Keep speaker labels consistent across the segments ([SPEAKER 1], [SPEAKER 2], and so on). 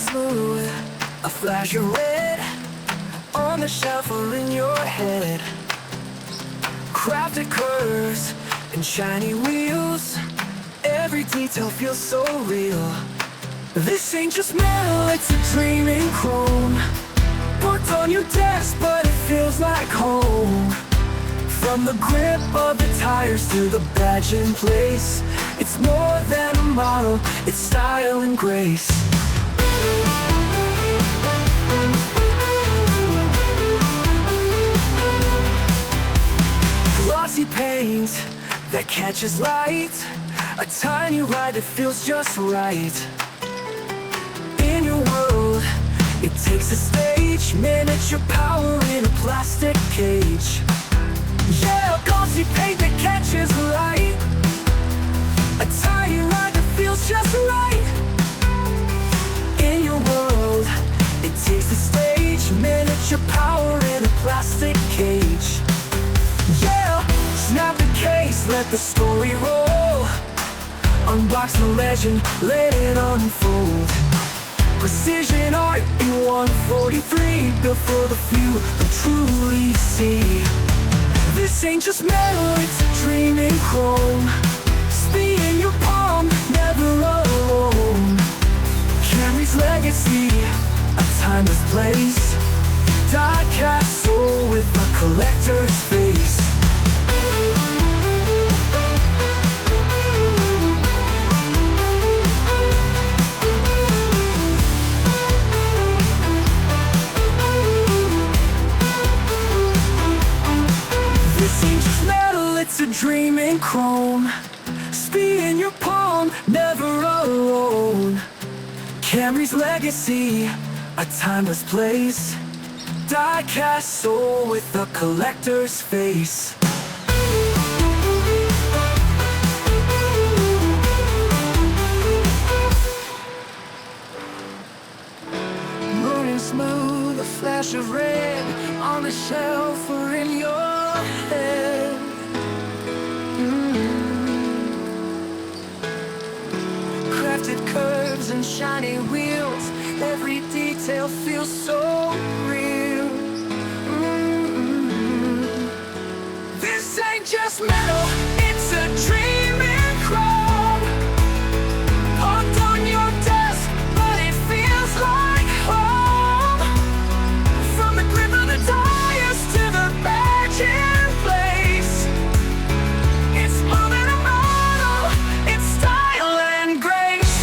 [SPEAKER 1] smooth, a flash of red, on the shelf or in your head. Crafted curves and shiny wheels, every detail feels so real. This ain't just metal, it's a dream in chrome. Parked on your desk, but it feels like home. From the grip of the tires to the badge in place, it's more than a model, it's style and grace. Glossy paint that catches light, a tiny ride that feels just right. In your world, it takes a stage, miniature power in a plastic cage. Yeah, glossy paint that catches light, a tiny ride that feels just right. In your world, it takes a stage, miniature power in a plastic cage. Yeah, snap the case, let the story roll. Unbox the legend, let it unfold. Precision art in 143, built for the few who truly see. This ain't just metal, it's a dream in chrome. Speed in your palm, never alone. Camry's legacy, a timeless place. Diecast soul with a collector's face. This ain't just metal, it's a dream in chrome. Speed in your palm, never alone. Camry's legacy, a timeless place. Diecast soul with a collector's face. Running smooth, a flash of red, on the shelf or in your head. Crafted curves and shiny wheels, every detail feels so real. This ain't just metal, it's a dream in chrome. Parked on your desk, but it feels like home. From the grip of the tires to the badge in place, it's more than a model, it's style and grace.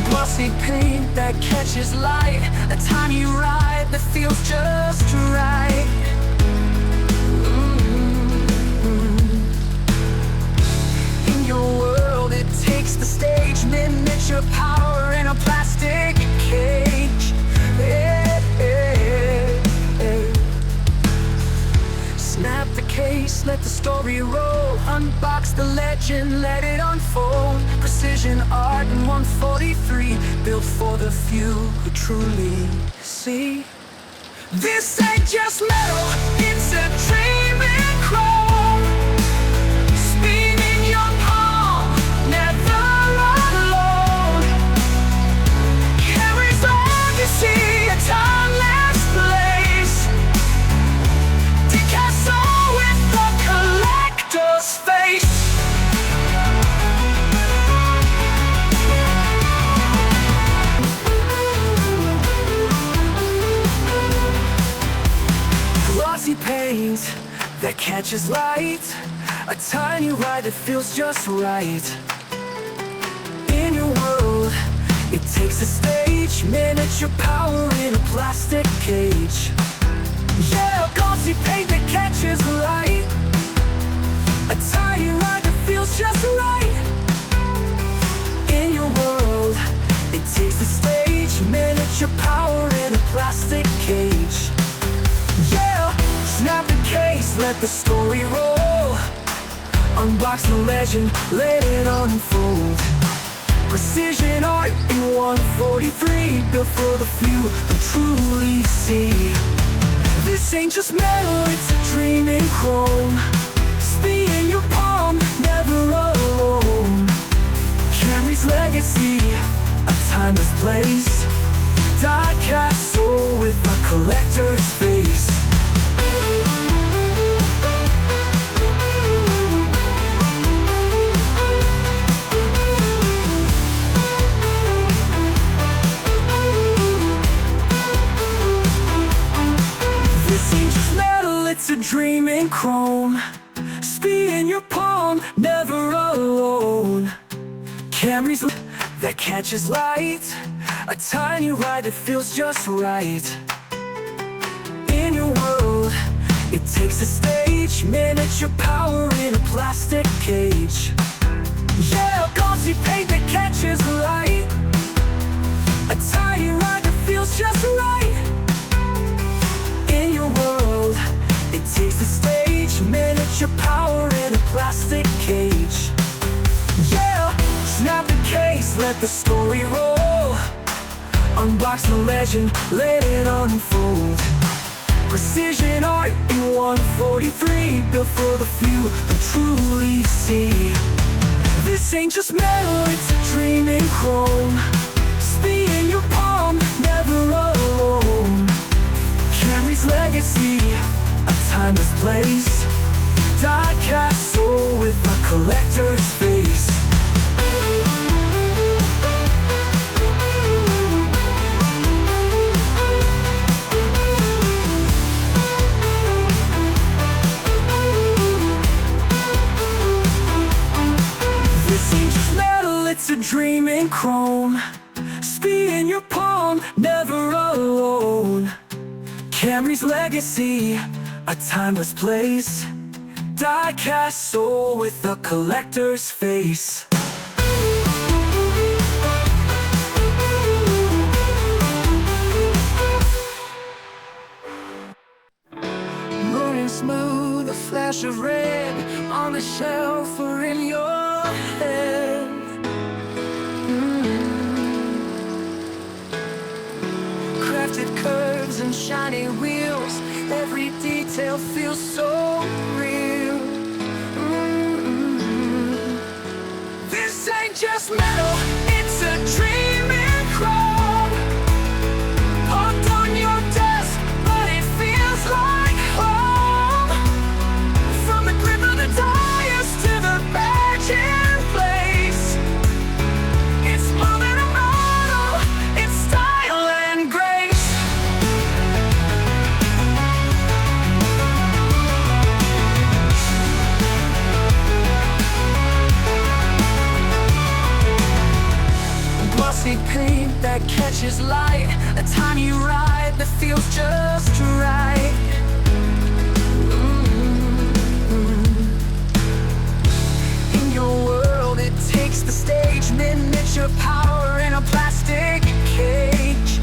[SPEAKER 1] Glossy paint that catches light, a tiny ride that feels just right. In your world, it takes the stage, miniature power in a plastic cage. Snap the case, let the story roll. Unbox the legend, let it unfold. Precision art in 143, built for the few who truly see. This ain't just metal, it's a dream in chrome. Speed in your palm, never alone. Camry's legacy, a timeless place. Diecast soul with the collector's face. Glossy paint that catches light, a tiny ride that feels just right. In your world, it takes a stage, miniature power in a plastic cage. Yeah, glossy paint that catches light, a tiny ride that feels just right. In your world, it takes a stage, miniature power in a plastic cage. Yeah, snap the case, let the story roll. Unbox the legend, let it unfold. Precision art in 143, built for the few who truly see. This This ain't just metal, it's a dream in chrome. Speed in your palm, never alone. Camry's legacy, a timeless place. Diecast soul with a collector's face. This ain't just metal, it's a dream in chrome. Speed in your palm, never alone. Camry's that catches light, a tiny ride that feels just right. In your world, it takes a stage, miniature power in a plastic cage. Yeah, glossy paint that catches light, a tiny ride that feels just right. In your world, it takes a stage, miniature power in a plastic cage. Yeah, snap the case, let the story roll. Unbox the legend, let it unfold. Precision art in 143, built for the few who truly see. This ain't just metal, it's a dream in chrome. Speed in your palm, never alone. Camry's legacy, a timeless place. Diecast soul with a collector's face. This ain't just metal, it's a dream in chrome. Speed in your palm, never alone. Camry's legacy, a timeless place. Diecast soul with a collector's face. Moving smooth, a flash of red on the shelf or in your head. Crafted curves and shiny wheels, every detail feels so real. This ain't just metal, it's a dream in chrome. Parked on your desk, but it feels like home. From the grip of the dials to the badge in place, it's more than a model, it's style and grace. Glossy paint that catches light, a tiny ride that feels just right. In your world, it takes the stage, miniature power in a plastic cage.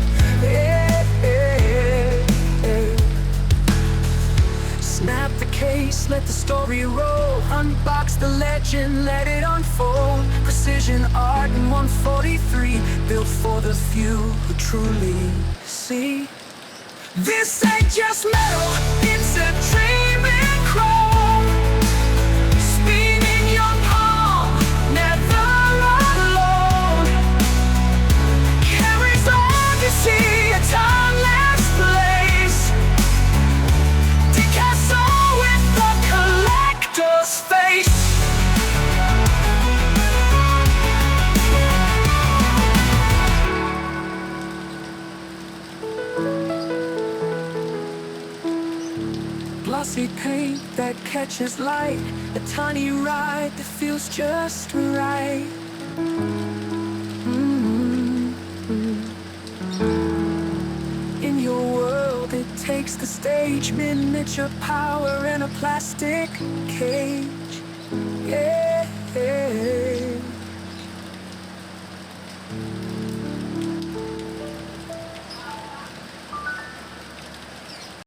[SPEAKER 1] Snap the case, let the story roll. Unbox the legend, let it unfold. Precision art in 143, built for the few who truly see. This ain't just metal, it's a dream in chrome. Speed in your palm, never alone. Camry's legacy, a timeless place. Diecast soul with the collector's face. Glossy paint that catches light, a tiny ride that feels just right. In your world, it takes the stage, miniature power in a plastic cage. Yeah.